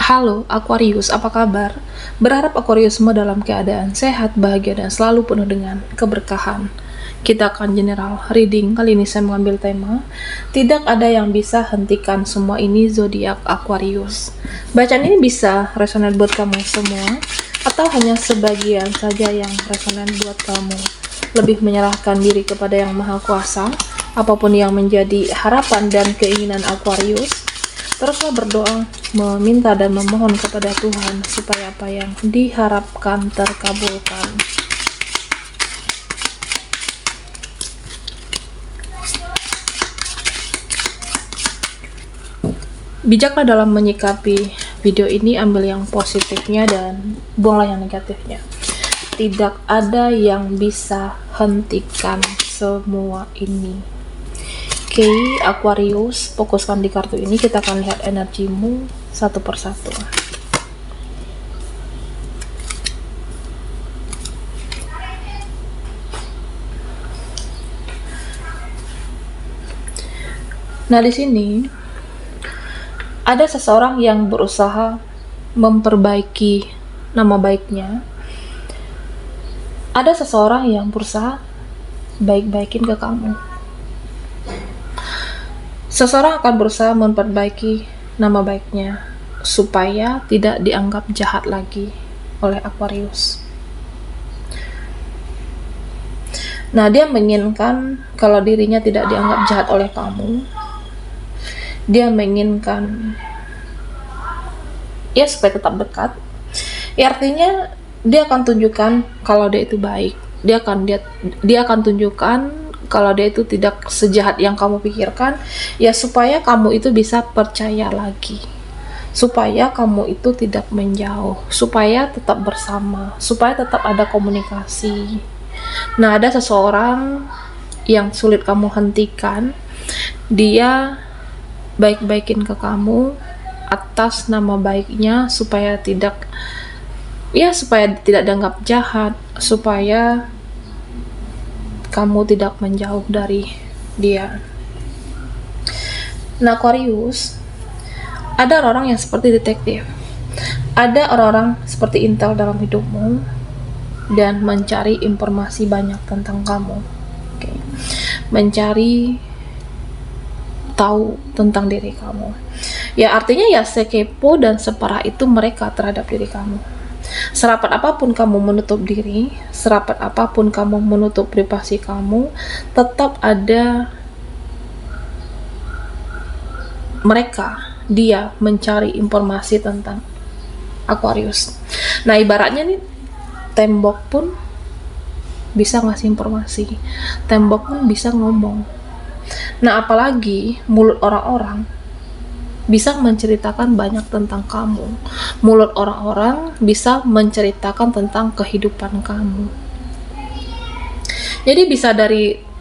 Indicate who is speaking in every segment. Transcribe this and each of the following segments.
Speaker 1: Halo Aquarius, apa kabar? Berharap Aquarius semua dalam keadaan sehat, bahagia, dan selalu penuh dengan keberkahan. Kita akan general reading. Kali ini saya mengambil tema tidak ada yang bisa hentikan semua ini, zodiak Aquarius. Bacaan ini bisa resonan buat kamu semua atau hanya sebagian saja yang resonan buat kamu. Lebih menyerahkan diri kepada Yang Maha Kuasa, apapun yang menjadi harapan dan keinginan Aquarius. Teruslah berdoa, meminta dan memohon kepada Tuhan supaya apa yang diharapkan terkabulkan. Bijaklah dalam menyikapi video ini, ambil yang positifnya dan buanglah yang negatifnya. Tidak ada yang bisa hentikan semua ini. Oke, Aquarius, fokuskan di kartu ini. Kita akan lihat energimu satu persatu. Nah, di sini ada seseorang yang berusaha memperbaiki nama baiknya. Ada seseorang yang berusaha baik-baikin ke kamu. Seseorang akan berusaha memperbaiki nama baiknya supaya tidak dianggap jahat lagi oleh Aquarius. Nah, dia menginginkan kalau dirinya tidak dianggap jahat oleh kamu. Dia menginginkan ya supaya tetap dekat. Ya, artinya dia akan tunjukkan kalau dia itu baik. Dia akan tunjukkan kalau dia itu tidak sejahat yang kamu pikirkan, ya supaya kamu itu bisa percaya lagi, supaya kamu itu tidak menjauh, supaya tetap bersama, supaya tetap ada komunikasi. Nah, ada seseorang yang sulit kamu hentikan. Dia baik-baikin ke kamu atas nama baiknya supaya tidak dianggap jahat, supaya kamu tidak menjauh dari dia. Nah, Aquarius, ada orang-orang yang seperti detektif. Ada orang-orang seperti intel dalam hidupmu dan mencari informasi banyak tentang kamu. Oke. Mencari tahu tentang diri kamu. Ya, artinya ya sekepo dan separah itu mereka terhadap diri kamu. Serapat apapun kamu menutup diri, serapat apapun kamu menutup privasi kamu, tetap ada dia mencari informasi tentang Aquarius. Nah, ibaratnya nih, tembok pun bisa ngasih informasi, tembok pun bisa ngomong. Nah, apalagi mulut orang-orang bisa menceritakan banyak tentang kamu. Mulut orang-orang bisa menceritakan tentang kehidupan kamu. Jadi bisa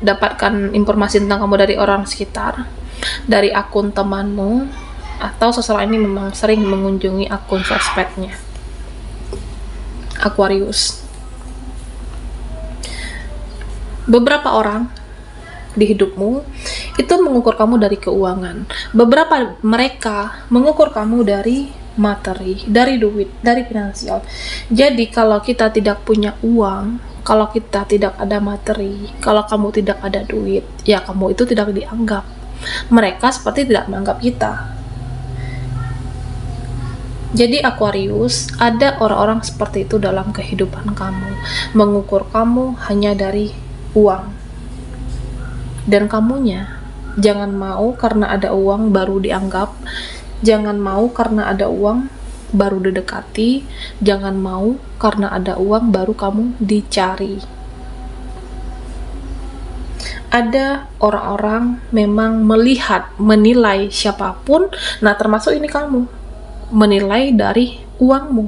Speaker 1: dapatkan informasi tentang kamu dari orang sekitar, dari akun temanmu, atau seseorang ini memang sering mengunjungi akun sosmednya. Aquarius. Beberapa orang di hidupmu itu mengukur kamu dari keuangan. Beberapa mereka mengukur kamu dari materi, dari duit, dari finansial. Jadi kalau kita tidak punya uang, kalau kita tidak ada materi, kalau kamu tidak ada duit, ya kamu itu tidak dianggap. Mereka seperti tidak menganggap kita. Jadi Aquarius, ada orang-orang seperti itu dalam kehidupan kamu, mengukur kamu hanya dari uang. Dan kamunya jangan mau karena ada uang baru dianggap, jangan mau karena ada uang baru didekati, jangan mau karena ada uang baru kamu dicari. Ada orang-orang memang menilai siapapun, nah termasuk ini kamu, menilai dari uangmu.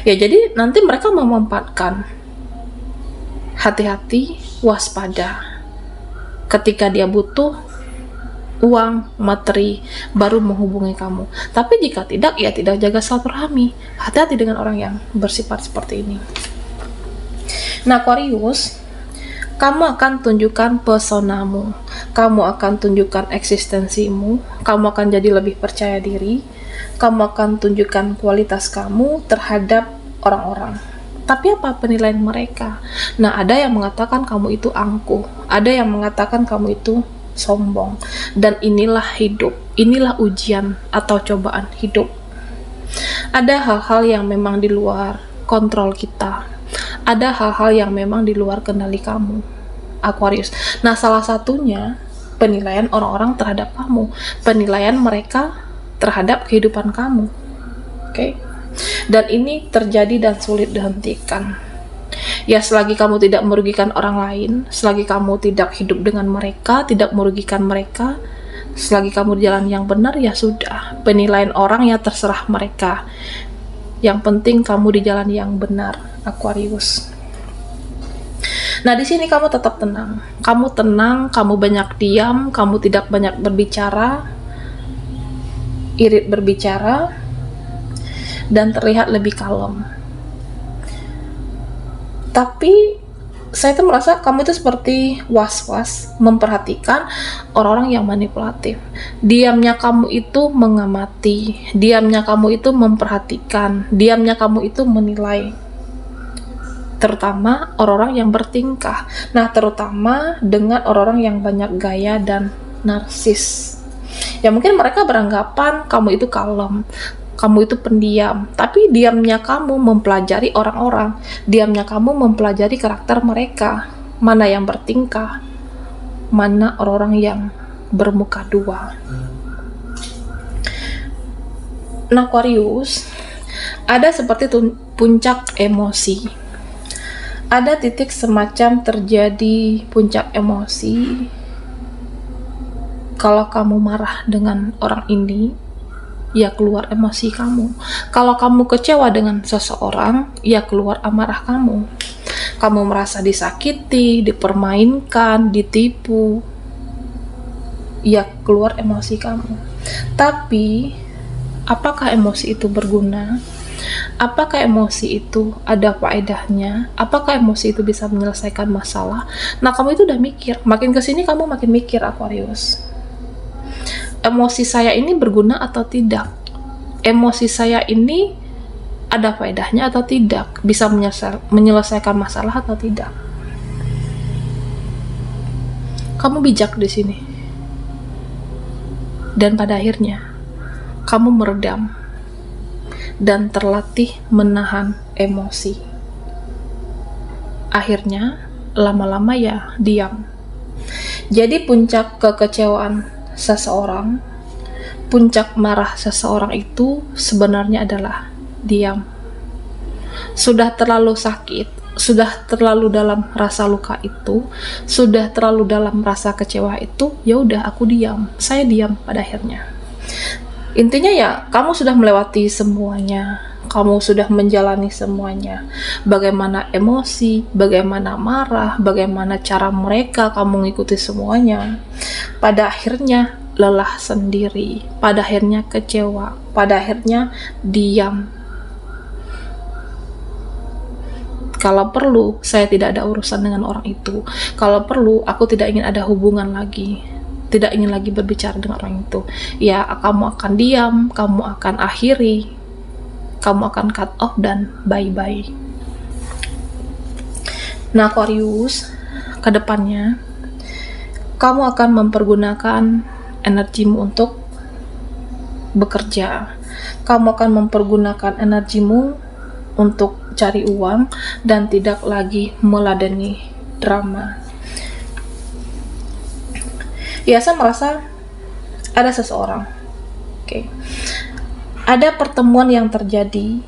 Speaker 1: Ya, jadi nanti mereka memanfaatkan. Hati-hati, waspada. Ketika dia butuh uang, materi, baru menghubungi kamu. Tapi jika tidak, ya tidak jaga silaturahmi. Hati-hati dengan orang yang bersifat seperti ini. Nah, Aquarius, kamu akan tunjukkan pesonamu, kamu akan tunjukkan eksistensimu, kamu akan jadi lebih percaya diri, Kamu akan tunjukkan kualitas kamu terhadap orang-orang. Tapi apa penilaian mereka? Nah, ada yang mengatakan kamu itu angkuh, ada yang mengatakan kamu itu sombong. Dan inilah hidup, inilah ujian atau cobaan hidup. Ada hal-hal yang memang di luar kontrol kita. Ada hal-hal yang memang di luar kendali kamu, Aquarius. Nah, salah satunya penilaian orang-orang terhadap kamu, penilaian mereka terhadap kehidupan kamu. Oke? Dan ini terjadi dan sulit dihentikan. Ya, selagi kamu tidak merugikan orang lain, selagi kamu tidak hidup dengan mereka, tidak merugikan mereka, selagi kamu di jalan yang benar, ya sudah. Penilaian orang ya terserah mereka. Yang penting kamu di jalan yang benar, Aquarius. Nah, di sini kamu tetap tenang. Kamu tenang, kamu banyak diam, kamu tidak banyak berbicara, irit berbicara, dan terlihat lebih kalem. Tapi saya tuh merasa kamu itu seperti was-was memperhatikan orang-orang yang manipulatif. Diamnya kamu itu mengamati, diamnya kamu itu memperhatikan, diamnya kamu itu menilai. Terutama orang-orang yang bertingkah. Nah, terutama dengan orang-orang yang banyak gaya dan narsis. Ya mungkin mereka beranggapan kamu itu kalem, kamu itu pendiam, tapi diamnya kamu mempelajari orang-orang, diamnya kamu mempelajari karakter mereka, mana yang bertingkah, mana orang-orang yang bermuka dua. Nah, Aquarius, ada seperti puncak emosi, ada titik semacam terjadi puncak emosi. Kalau kamu marah dengan orang ini, ya keluar emosi kamu. Kalau kamu kecewa dengan seseorang, ya keluar amarah kamu. Kamu merasa disakiti, dipermainkan, ditipu, ya keluar emosi kamu. Tapi, apakah emosi itu berguna? Apakah emosi itu ada faedahnya? Apakah emosi itu bisa menyelesaikan masalah? Nah, kamu itu udah mikir. Makin kesini kamu makin mikir, Aquarius. Emosi saya ini berguna atau tidak? Emosi saya ini ada faedahnya atau tidak? Bisa menyelesaikan masalah atau tidak? Kamu bijak di sini. Dan pada akhirnya, kamu meredam dan terlatih menahan emosi. Akhirnya, lama-lama ya diam. Jadi puncak kekecewaan seseorang, puncak marah seseorang itu sebenarnya adalah diam. Sudah terlalu sakit, sudah terlalu dalam rasa luka itu, sudah terlalu dalam rasa kecewa itu, ya udah aku diam, saya diam pada akhirnya. Intinya ya, kamu sudah melewati semuanya, kamu sudah menjalani semuanya. Bagaimana emosi, bagaimana marah, bagaimana cara mereka, kamu ngikuti semuanya. Pada akhirnya lelah sendiri, pada akhirnya kecewa, pada akhirnya diam. Kalau perlu, saya tidak ada urusan dengan orang itu. Kalau perlu, aku tidak ingin ada hubungan lagi, tidak ingin lagi berbicara dengan orang itu. Ya, kamu akan diam, kamu akan akhiri, kamu akan cut off dan bye-bye. Nah, Aquarius, kedepannya kamu akan mempergunakan energimu untuk bekerja. Kamu akan mempergunakan energimu untuk cari uang dan tidak lagi meladeni drama. Ya, saya merasa ada seseorang. Oke. Ada pertemuan yang terjadi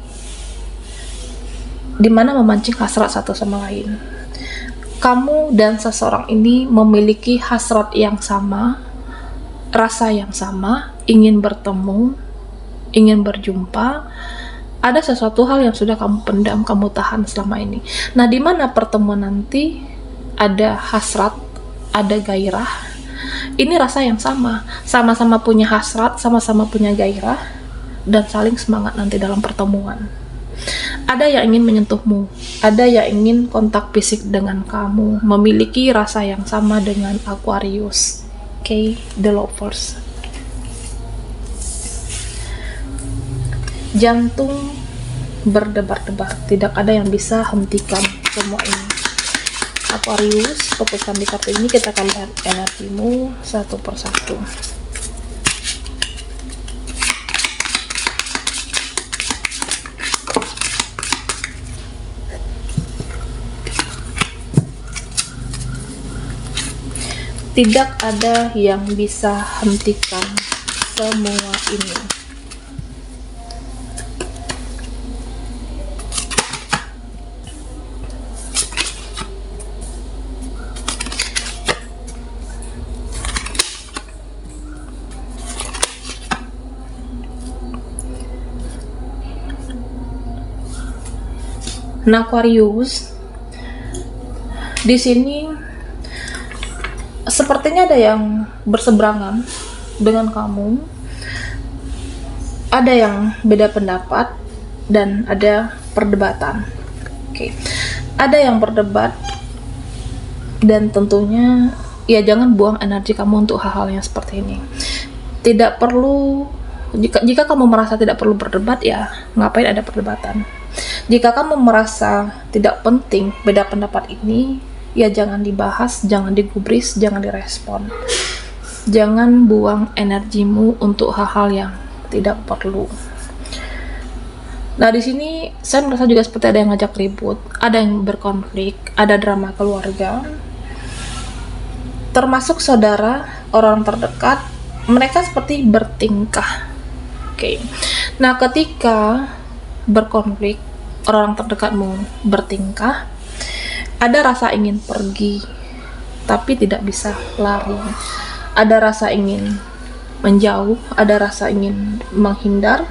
Speaker 1: di mana memancing hasrat satu sama lain. Kamu dan seseorang ini memiliki hasrat yang sama, rasa yang sama, ingin bertemu, ingin berjumpa. Ada sesuatu hal yang sudah kamu pendam, kamu tahan selama ini. Nah, di mana pertemuan nanti ada hasrat, ada gairah. Ini rasa yang sama, sama-sama punya hasrat, sama-sama punya gairah, dan saling semangat nanti dalam pertemuan. Ada yang ingin menyentuhmu, ada yang ingin kontak fisik dengan kamu, memiliki rasa yang sama dengan Aquarius. Okay, the lovers. jantung berdebar-debar, tidak ada yang bisa hentikan semua ini. Aquarius, fokuskan di kartu ini, kita akan lihat energimu satu persatu. Tidak ada yang bisa hentikan semua ini. Nah, Aquarius, di sini sepertinya ada yang berseberangan dengan kamu, ada yang beda pendapat, dan ada perdebatan. Oke. Ada yang berdebat, dan tentunya ya jangan buang energi kamu untuk hal-hal yang seperti ini. Tidak perlu, jika kamu merasa tidak perlu berdebat, ya ngapain ada perdebatan. Jika kamu merasa tidak penting beda pendapat ini, ya jangan dibahas, jangan digubris, jangan direspon. Jangan buang energimu untuk hal-hal yang tidak perlu. Nah, di sini saya merasa juga seperti ada yang ngajak ribut, ada yang berkonflik, ada drama keluarga. Termasuk saudara, orang terdekat, mereka seperti bertingkah. Oke. Nah, ketika berkonflik, orang terdekatmu bertingkah, ada rasa ingin pergi tapi tidak bisa lari, ada rasa ingin menjauh, ada rasa ingin menghindar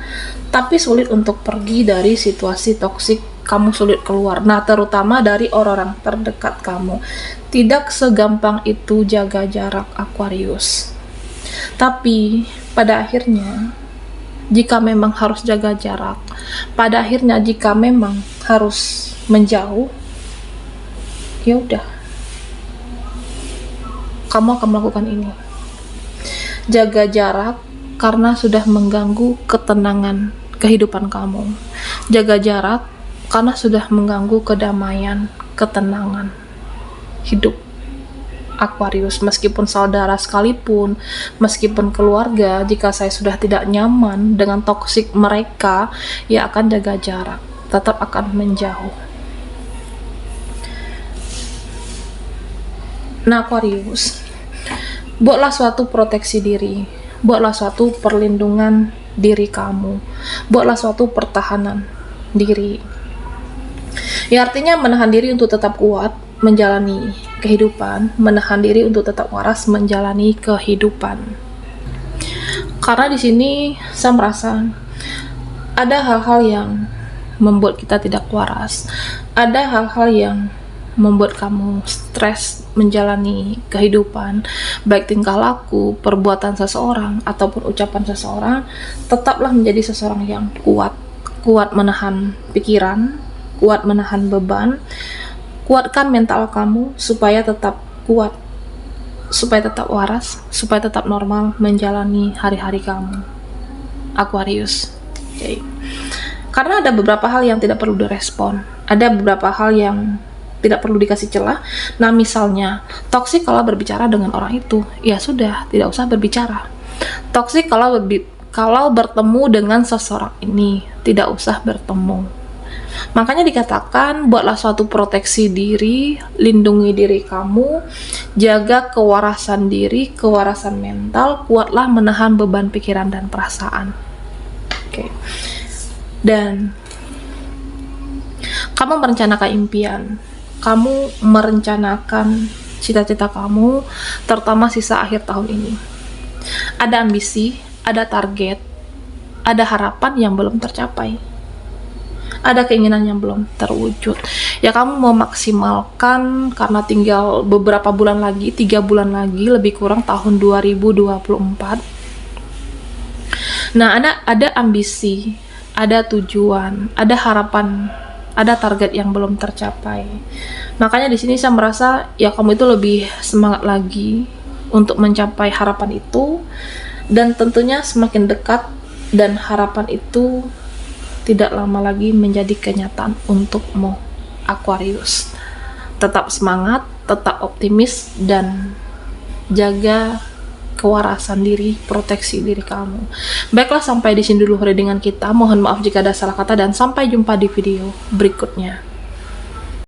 Speaker 1: tapi sulit untuk pergi dari situasi toksik, kamu sulit keluar. Nah, terutama dari orang-orang terdekat kamu. Tidak segampang itu jaga jarak, Aquarius. Tapi pada akhirnya, jika memang harus jaga jarak, pada akhirnya jika memang harus menjauh, ya udah, kamu akan melakukan ini. Jaga jarak karena sudah mengganggu ketenangan kehidupan kamu. Jaga jarak karena sudah mengganggu kedamaian, ketenangan hidup, Aquarius. Meskipun saudara sekalipun, meskipun keluarga, jika saya sudah tidak nyaman dengan toksik mereka, ya akan jaga jarak, tetap akan menjauh. Nah, Aquarius, buatlah suatu proteksi diri, buatlah suatu perlindungan diri kamu, buatlah suatu pertahanan diri. Ya, artinya menahan diri untuk tetap kuat menjalani kehidupan, menahan diri untuk tetap waras menjalani kehidupan. Karena di sini saya merasa ada hal-hal yang membuat kita tidak waras, ada hal-hal yang membuat kamu stres menjalani kehidupan, baik tingkah laku, perbuatan seseorang, ataupun ucapan seseorang. Tetaplah menjadi seseorang yang kuat menahan pikiran, kuat menahan beban. Kuatkan mental kamu supaya tetap kuat, supaya tetap waras, supaya tetap normal menjalani hari-hari kamu, Aquarius. Okay. Karena ada beberapa hal yang tidak perlu direspon, ada beberapa hal yang tidak perlu dikasih celah. Nah, misalnya toksik kalau berbicara dengan orang itu, ya sudah, tidak usah berbicara. Toksik kalau bertemu dengan seseorang ini, tidak usah bertemu. Makanya dikatakan, buatlah suatu proteksi diri, lindungi diri kamu, jaga kewarasan diri, kewarasan mental, kuatlah menahan beban pikiran dan perasaan. Oke. Dan kamu merencanakan impian, kamu merencanakan cita-cita kamu, terutama sisa akhir tahun ini. Ada ambisi, ada target, ada harapan yang belum tercapai, ada keinginan yang belum terwujud. Ya, kamu mau maksimalkan karena tinggal beberapa bulan lagi, 3 bulan lagi lebih kurang tahun 2024. Nah, ada ambisi, ada tujuan, ada harapan, ada target yang belum tercapai. Makanya di sini saya merasa ya kamu itu lebih semangat lagi untuk mencapai harapan itu, dan tentunya semakin dekat dan harapan itu tidak lama lagi menjadi kenyataan untukmu, Aquarius. Tetap semangat, tetap optimis, dan jaga kewarasan diri, proteksi diri kamu. Baiklah, sampai di sini dulu readingan kita. Mohon maaf jika ada salah kata dan sampai jumpa di video berikutnya.